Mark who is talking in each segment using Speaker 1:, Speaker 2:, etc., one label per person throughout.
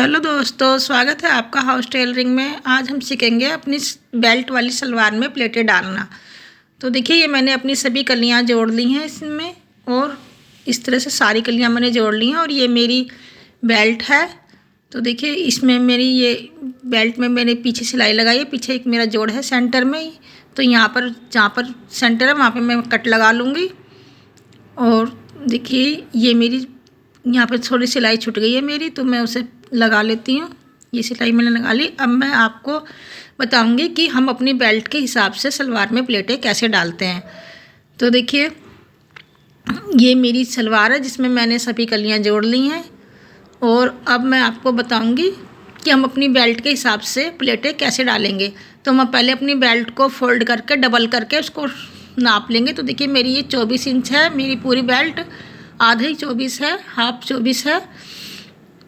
Speaker 1: Hello दोस्तों, स्वागत है आपका हाउस टेलरिंग में। आज हम सीखेंगे अपनी बेल्ट वाली सलवार में प्लेटें डालना। तो देखिए, ये मैंने अपनी सभी कलियां जोड़ ली हैं इसमें, और इस तरह से सारी कलियां मैंने जोड़ ली हैं। और ये मेरी बेल्ट है। तो देखिए, इसमें मेरी ये बेल्ट में मैंने पीछे सिलाई लगाई है। पीछे एक मेरा जोड़ है सेंटर में ही, तो यहाँ पर जहाँ पर सेंटर है वहाँ पर मैं कट लगा लूँगी। और देखिए, ये मेरी यहाँ पे थोड़ी सिलाई छूट गई है मेरी, तो मैं उसे लगा लेती हूँ। ये सिलाई मैंने लगा ली। अब मैं आपको बताऊंगी कि हम अपनी बेल्ट के हिसाब से सलवार में प्लेटें कैसे डालते हैं। तो देखिए, ये मेरी सलवार है जिसमें मैंने सभी कलियाँ जोड़ ली हैं। और अब मैं आपको बताऊंगी कि हम अपनी बेल्ट के हिसाब से प्लेटें कैसे डालेंगे। तो हम पहले अपनी बेल्ट को फोल्ड करके डबल करके उसको नाप लेंगे। तो देखिए, मेरी ये 24 इंच है मेरी पूरी बेल्ट, आधा ही 24 है, हाफ 24 है।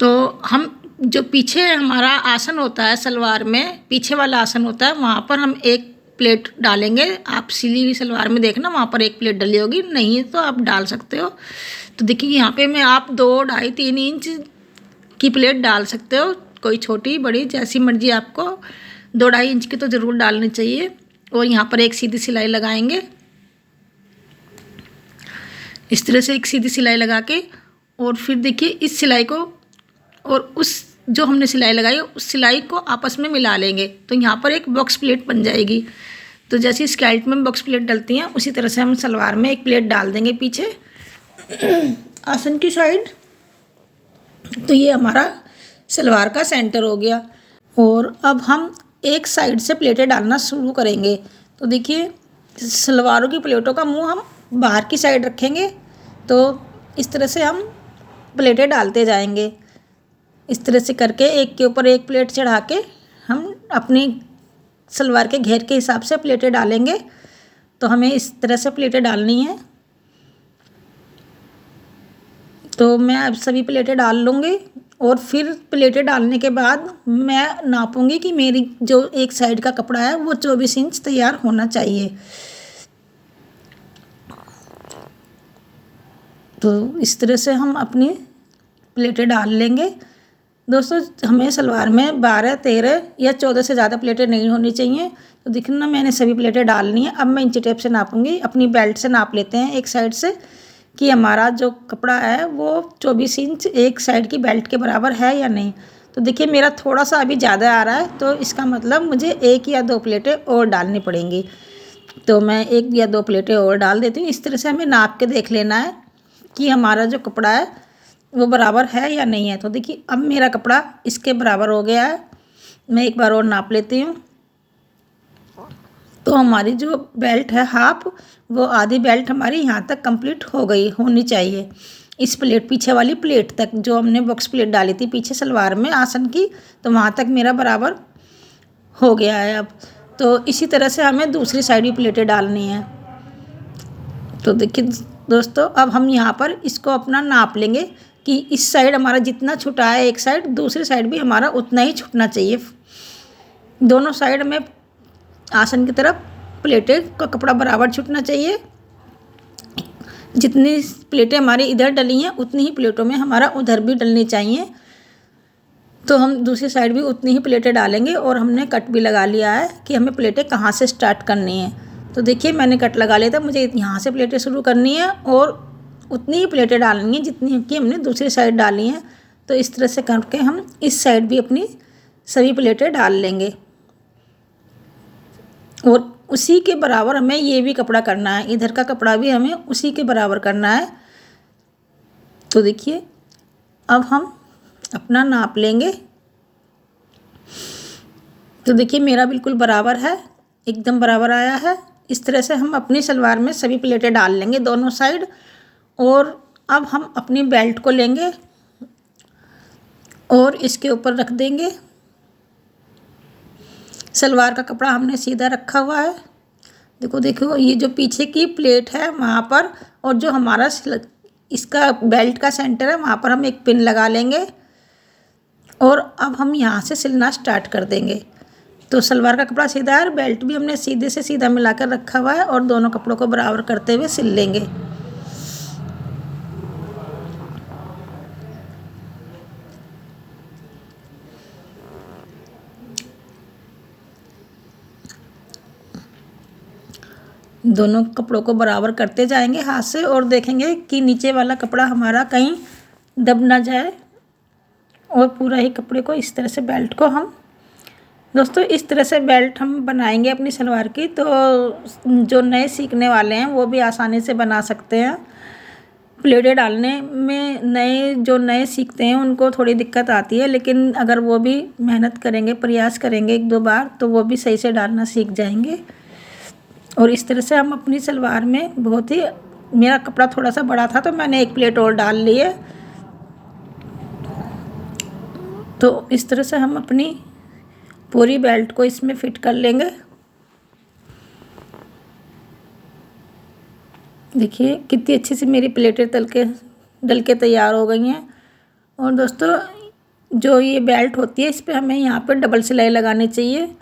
Speaker 1: तो हम जो पीछे हमारा आसन होता है सलवार में, पीछे वाला आसन होता है, वहाँ पर हम एक प्लेट डालेंगे। आप सिली हुई सलवार में देखना, वहाँ पर एक प्लेट डली होगी, नहीं तो आप डाल सकते हो। तो देखिए, यहाँ पे मैं आप 2, 2.5, 3 इंच की प्लेट डाल सकते हो, कोई छोटी बड़ी जैसी मर्जी आपको। 2, 2.5 इंच की तो ज़रूर डालनी चाहिए। और यहाँ पर एक सीधी सिलाई लगाएंगे, इस तरह से एक सीधी सिलाई लगा के। और फिर देखिए, इस सिलाई को और उस जो हमने सिलाई लगाई उस सिलाई को आपस में मिला लेंगे, तो यहाँ पर एक बॉक्स प्लेट बन जाएगी। तो जैसे स्कर्ट में बॉक्स प्लेट डलती हैं, उसी तरह से हम सलवार में एक प्लेट डाल देंगे पीछे आसन की साइड। तो ये हमारा सलवार का सेंटर हो गया। और अब हम एक साइड से प्लेटें डालना शुरू करेंगे। तो देखिए, सलवारों की प्लेटों का मुंह हम बाहर की साइड रखेंगे। तो इस तरह से हम प्लेटें डालते जाएंगे। इस तरह से करके एक के ऊपर एक प्लेट चढ़ा के हम अपनी सलवार के घेर के हिसाब से प्लेटें डालेंगे। तो हमें इस तरह से प्लेटें डालनी है। तो मैं अब सभी प्लेटें डाल लूँगी। और फिर प्लेटें डालने के बाद मैं नापूंगी कि मेरी जो एक साइड का कपड़ा है वो 24 इंच तैयार होना चाहिए। तो इस तरह से हम अपनी प्लेटें डाल लेंगे। दोस्तों, हमें सलवार में 12, 13 या 14 से ज़्यादा प्लेटें नहीं होनी चाहिए। तो देखना, ना मैंने सभी प्लेटें डालनी है। अब मैं इंची टेप से नापूंगी, अपनी बेल्ट से नाप लेते हैं एक साइड से कि हमारा जो कपड़ा है वो 24 इंच एक साइड की बेल्ट के बराबर है या नहीं। तो देखिए, मेरा थोड़ा सा अभी ज़्यादा आ रहा है, तो इसका मतलब मुझे 1 या 2 प्लेटें और डालनी पड़ेंगी। तो मैं 1 या 2 प्लेटें और डाल देती हूँ। इस तरह से हमें नाप के देख लेना है कि हमारा जो कपड़ा है वो बराबर है या नहीं है। तो देखिए, अब मेरा कपड़ा इसके बराबर हो गया है। मैं एक बार और नाप लेती हूँ। तो हमारी जो बेल्ट है हाफ, वो आधी बेल्ट हमारी यहाँ तक कंप्लीट हो गई होनी चाहिए। इस प्लेट, पीछे वाली प्लेट तक, जो हमने बॉक्स प्लेट डाली थी पीछे सलवार में आसन की, तो वहाँ तक मेरा बराबर हो गया है। अब तो इसी तरह से हमें दूसरी साइड भी प्लेटें डालनी है। तो देखिए दोस्तों, अब हम यहाँ पर इसको अपना नाप लेंगे कि इस साइड हमारा जितना छुटा है एक साइड, दूसरी साइड भी हमारा उतना ही छुटना चाहिए। दोनों साइड में आसन की तरफ प्लेटें का कपड़ा बराबर छुटना चाहिए। जितनी प्लेटें हमारी इधर डली हैं उतनी ही प्लेटों में हमारा उधर भी डलनी चाहिए। तो हम दूसरी साइड भी उतनी ही प्लेटें डालेंगे। और हमने कट भी लगा लिया है कि हमें प्लेटें कहाँ से स्टार्ट करनी है। तो देखिए, मैंने कट लगा लिया था, मुझे यहाँ से प्लेटें शुरू करनी है और उतनी ही प्लेटें डालनी है जितनी कि हमने दूसरी साइड डाली हैं। तो इस तरह से करके हम इस साइड भी अपनी सभी प्लेटें डाल लेंगे। और उसी के बराबर हमें ये भी कपड़ा करना है, इधर का कपड़ा भी हमें उसी के बराबर करना है। तो देखिए, अब हम अपना नाप लेंगे। तो देखिए, मेरा बिल्कुल बराबर है, एकदम बराबर आया है। इस तरह से हम अपनी सलवार में सभी प्लेटें डाल लेंगे दोनों साइड। और अब हम अपनी बेल्ट को लेंगे और इसके ऊपर रख देंगे। सलवार का कपड़ा हमने सीधा रखा हुआ है। देखो, ये जो पीछे की प्लेट है वहाँ पर, और जो हमारा इसका बेल्ट का सेंटर है, वहाँ पर हम एक पिन लगा लेंगे। और अब हम यहाँ से सिलना स्टार्ट कर देंगे। तो सलवार का कपड़ा सीधा है, बेल्ट भी हमने सीधे से सीधा मिलाकर रखा हुआ है, और दोनों कपड़ों को बराबर करते हुए सिल लेंगे। दोनों कपड़ों को बराबर करते जाएंगे हाथ से और देखेंगे कि नीचे वाला कपड़ा हमारा कहीं दब ना जाए। और पूरा ही कपड़े को इस तरह से बेल्ट को हम दोस्तों इस तरह से बेल्ट हम बनाएंगे अपनी सलवार की, तो जो नए सीखने वाले हैं वो भी आसानी से बना सकते हैं। प्लेटें डालने में नए सीखते हैं उनको थोड़ी दिक्कत आती है, लेकिन अगर वो भी मेहनत करेंगे, प्रयास करेंगे 1-2 बार, तो वो भी सही से डालना सीख जाएंगे। और इस तरह से हम अपनी सलवार में बहुत ही, मेरा कपड़ा थोड़ा सा बड़ा था तो मैंने 1 प्लेट और डाल ली है। तो इस तरह से हम अपनी पूरी बेल्ट को इसमें फिट कर लेंगे। देखिए कितनी अच्छी सी मेरी प्लेटें डल के तैयार हो गई हैं। और दोस्तों जो ये बेल्ट होती है इस पर हमें यहाँ पर डबल सिलाई लगानी चाहिए।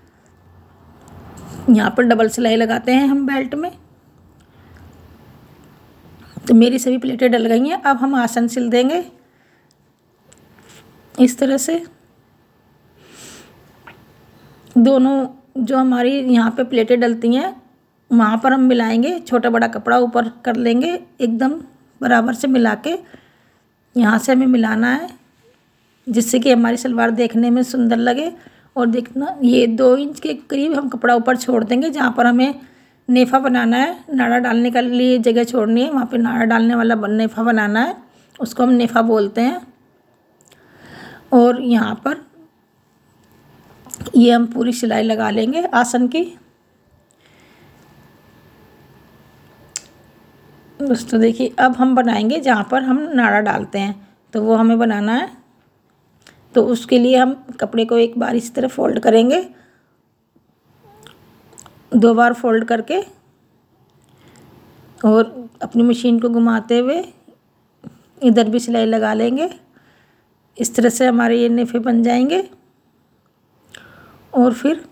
Speaker 1: यहाँ पर डबल सिलाई लगाते हैं हम बेल्ट में। तो मेरी सभी प्लेटें डल गई हैं। अब हम आसन सिल देंगे इस तरह से। दोनों जो हमारी यहाँ पे प्लेटें डलती हैं वहाँ पर हम मिलाएंगे, छोटा बड़ा कपड़ा ऊपर कर लेंगे, एकदम बराबर से मिला के यहाँ से हमें मिलाना है, जिससे कि हमारी सलवार देखने में सुंदर लगे। और देखना ये 2 इंच के करीब हम कपड़ा ऊपर छोड़ देंगे, जहाँ पर हमें नेफा बनाना है, नाड़ा डालने के लिए जगह छोड़नी है, वहाँ पे नाड़ा डालने वाला नेफा बनाना है, उसको हम नेफा बोलते हैं। और यहाँ पर ये हम पूरी सिलाई लगा लेंगे आसन की। दोस्तों देखिए अब हम बनाएंगे जहाँ पर हम नाड़ा डालते हैं, तो वो हमें बनाना है। तो उसके लिए हम कपड़े को एक बार इस तरह फोल्ड करेंगे, 2 बार फोल्ड करके, और अपनी मशीन को घुमाते हुए इधर भी सिलाई लगा लेंगे। इस तरह से हमारे ये नेफे बन जाएंगे। और फिर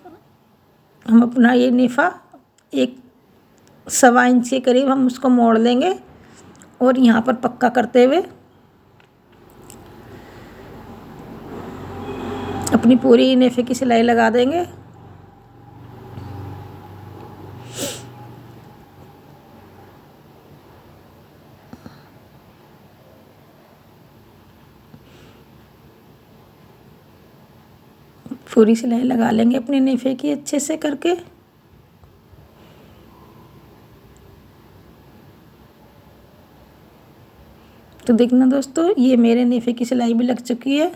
Speaker 1: हम अपना ये नेफा 1.25 इंच के करीब हम उसको मोड़ लेंगे और यहाँ पर पक्का करते हुए अपनी पूरी नेफे की सिलाई लगा देंगे। पूरी सिलाई लगा लेंगे अपने नेफे की अच्छे से करके। तो देखना दोस्तों ये मेरे नेफे की सिलाई भी लग चुकी है।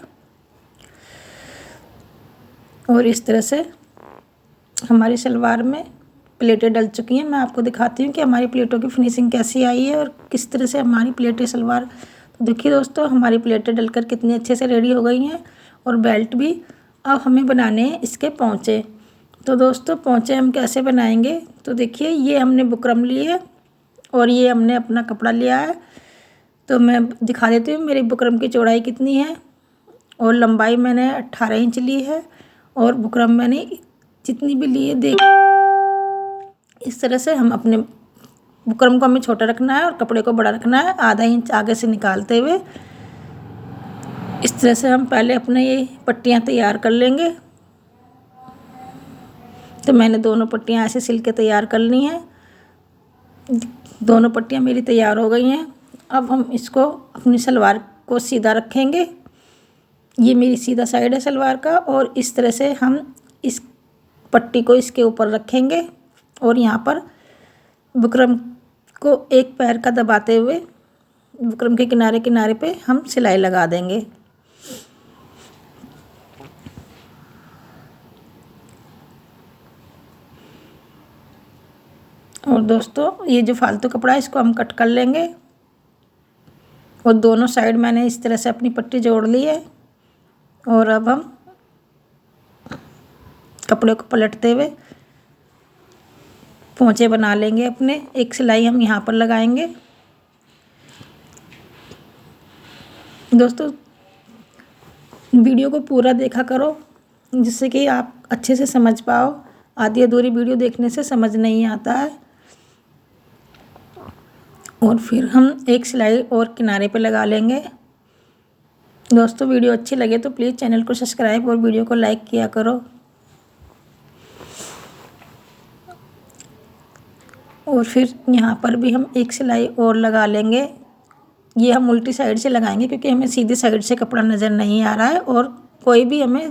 Speaker 1: और इस तरह से हमारी सलवार में प्लेटें डल चुकी हैं। मैं आपको दिखाती हूँ कि हमारी प्लेटों की फिनिशिंग कैसी आई है और किस तरह से हमारी प्लेटें सलवार। तो देखिए दोस्तों हमारी प्लेटें डलकर कितनी अच्छे से रेडी हो गई हैं। और बेल्ट भी। अब हमें बनाने हैं इसके पोंचे। तो दोस्तों पोंचे हम कैसे बनाएंगे, तो देखिए ये हमने बुकरम ली है और ये हमने अपना कपड़ा लिया है। तो मैं दिखा देती हूँ मेरी बुकरम की चौड़ाई कितनी है और लंबाई मैंने 18 इंच ली है और बुकरम मैंने जितनी भी ली है देख। इस तरह से हम अपने बुकरम को हमें छोटा रखना है और कपड़े को बड़ा रखना है, आधा इंच आगे से निकालते हुए। इस तरह से हम पहले अपने ये पट्टियाँ तैयार कर लेंगे। तो मैंने दोनों पट्टियाँ ऐसे सिल के तैयार कर ली हैं। दोनों पट्टियाँ मेरी तैयार हो गई हैं। अब हम इसको अपनी सलवार को सीधा रखेंगे। ये मेरी सीधा साइड है सलवार का और इस तरह से हम इस पट्टी को इसके ऊपर रखेंगे और यहाँ पर बुकरम को एक पैर का दबाते हुए बुकरम के किनारे किनारे पे हम सिलाई लगा देंगे। और दोस्तों ये जो फालतू कपड़ा है इसको हम कट कर लेंगे। और दोनों साइड मैंने इस तरह से अपनी पट्टी जोड़ ली है। और अब हम कपड़े को पलटते हुए पोंचे बना लेंगे अपने। एक सिलाई हम यहाँ पर लगाएंगे। दोस्तों वीडियो को पूरा देखा करो जिससे कि आप अच्छे से समझ पाओ। आधी अधूरी वीडियो देखने से समझ नहीं आता है। और फिर हम एक सिलाई और किनारे पे लगा लेंगे। दोस्तों वीडियो अच्छी लगे तो प्लीज़ चैनल को सब्सक्राइब और वीडियो को लाइक किया करो। और फिर यहाँ पर भी हम एक सिलाई और लगा लेंगे। ये हम उल्टी साइड से लगाएंगे क्योंकि हमें सीधी साइड से कपड़ा नज़र नहीं आ रहा है और कोई भी हमें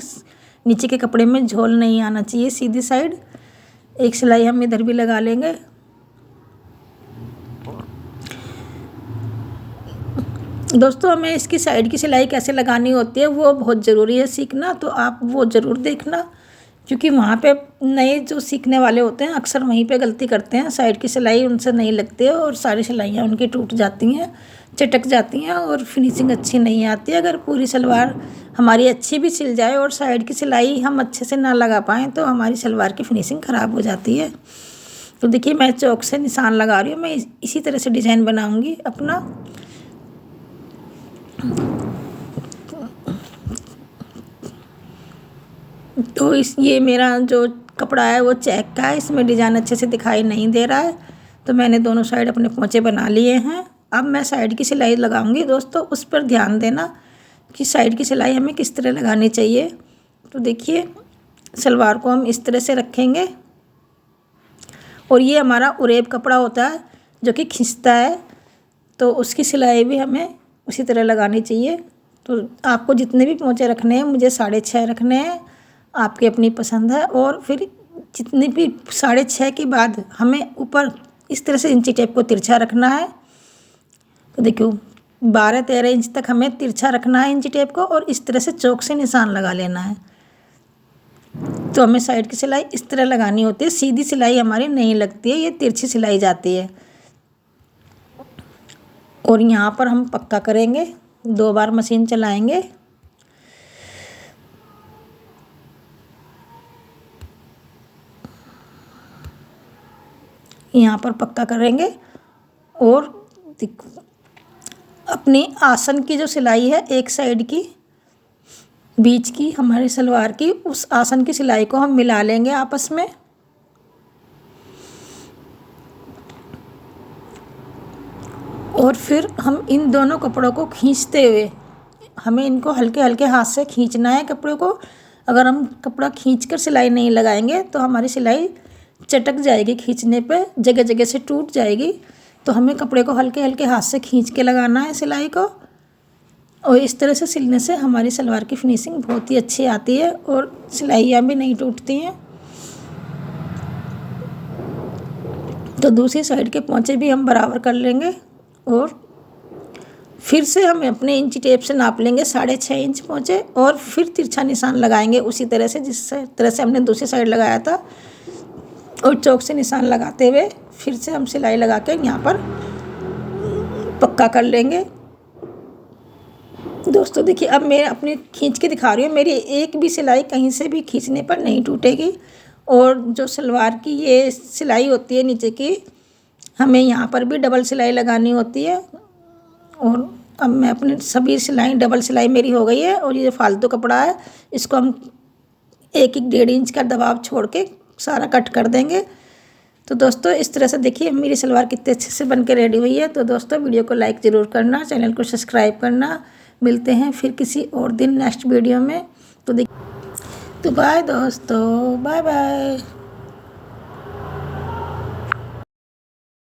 Speaker 1: नीचे के कपड़े में झोल नहीं आना चाहिए। सीधी साइड एक सिलाई हम इधर भी लगा लेंगे। दोस्तों, हमें इसकी साइड की सिलाई कैसे लगानी होती है वो बहुत ज़रूरी है सीखना, तो आप वो ज़रूर देखना, क्योंकि वहाँ पे नए जो सीखने वाले होते हैं अक्सर वहीं पे गलती करते हैं। साइड की सिलाई उनसे नहीं लगती है और सारी सिलाइयाँ उनकी टूट जाती हैं, चटक जाती हैं और फिनिशिंग अच्छी नहीं आती है। अगर पूरी सलवार हमारी अच्छी भी सिल जाए और साइड की सिलाई हम अच्छे से ना लगा पाएँ तो हमारी सलवार की फिनिशिंग ख़राब हो जाती है। तो देखिए, मैं चौक से निशान लगा रही हूँ। मैं इसी तरह से डिज़ाइन बनाऊँगी अपना। तो ये मेरा जो कपड़ा है वो चेक का है, इसमें डिज़ाइन अच्छे से दिखाई नहीं दे रहा है। तो मैंने दोनों साइड अपने पोंचे बना लिए हैं। अब मैं साइड की सिलाई लगाऊंगी। दोस्तों, उस पर ध्यान देना कि साइड की सिलाई हमें किस तरह लगानी चाहिए। तो देखिए, सलवार को हम इस तरह से रखेंगे और ये हमारा उरेब कपड़ा होता है जो कि खिंचता है, तो उसकी सिलाई भी हमें उसी तरह लगानी चाहिए। तो आपको जितने भी पोंचे रखने हैं, मुझे 6.5 रखने हैं, आपकी अपनी पसंद है। और फिर जितने भी 6.5 के बाद हमें ऊपर इस तरह से इंची टेप को तिरछा रखना है। तो देखो, 12-13 इंच तक हमें तिरछा रखना है इंची टेप को और इस तरह से चौक से निशान लगा लेना है। तो हमें साइड की सिलाई इस तरह लगानी होती है। सीधी सिलाई हमारी नहीं लगती है, ये तिरछी सिलाई जाती है। और यहाँ पर हम पक्का करेंगे, 2 बार मशीन चलाएंगे। यहाँ पर पक्का करेंगे और अपनी आसन की जो सिलाई है एक साइड की बीच की हमारी सलवार की, उस आसन की सिलाई को हम मिला लेंगे आपस में। और फिर हम इन दोनों कपड़ों को खींचते हुए, हमें इनको हल्के हल्के हाथ से खींचना है कपड़े को। अगर हम कपड़ा खींचकर सिलाई नहीं लगाएंगे तो हमारी सिलाई चटक जाएगी, खींचने पे जगह जगह से टूट जाएगी। तो हमें कपड़े को हल्के हल्के हाथ से खींच के लगाना है सिलाई को, और इस तरह से सिलने से हमारी सलवार की फिनिशिंग बहुत ही अच्छी आती है और सिलाइयाँ भी नहीं टूटती हैं। तो दूसरी साइड के पोंचे भी हम बराबर कर लेंगे और फिर से हम अपने इंची टेप से नाप लेंगे 6.5 इंच पोंचे और फिर तिरछा निशान लगाएंगे उसी तरह से जिस तरह से हमने दूसरी साइड लगाया था। और चौक से निशान लगाते हुए फिर से हम सिलाई लगा के यहाँ पर पक्का कर लेंगे। दोस्तों देखिए, अब मैं अपनी खींच के दिखा रही हूँ, मेरी एक भी सिलाई कहीं से भी खींचने पर नहीं टूटेगी। और जो सलवार की ये सिलाई होती है नीचे की, हमें यहाँ पर भी डबल सिलाई लगानी होती है। और अब मैं अपनी सभी सिलाई डबल सिलाई मेरी हो गई है। और ये जो फालतू कपड़ा है इसको हम 1-1.5 इंच का दबाव छोड़ के सारा कट कर देंगे। तो दोस्तों, इस तरह से देखिए मेरी सलवार कितने अच्छे से बन के रेडी हुई है। तो दोस्तों, वीडियो को लाइक ज़रूर करना, चैनल को सब्सक्राइब करना। मिलते हैं फिर किसी और दिन नेक्स्ट वीडियो में। तो बाय दोस्तों, बाय बाय।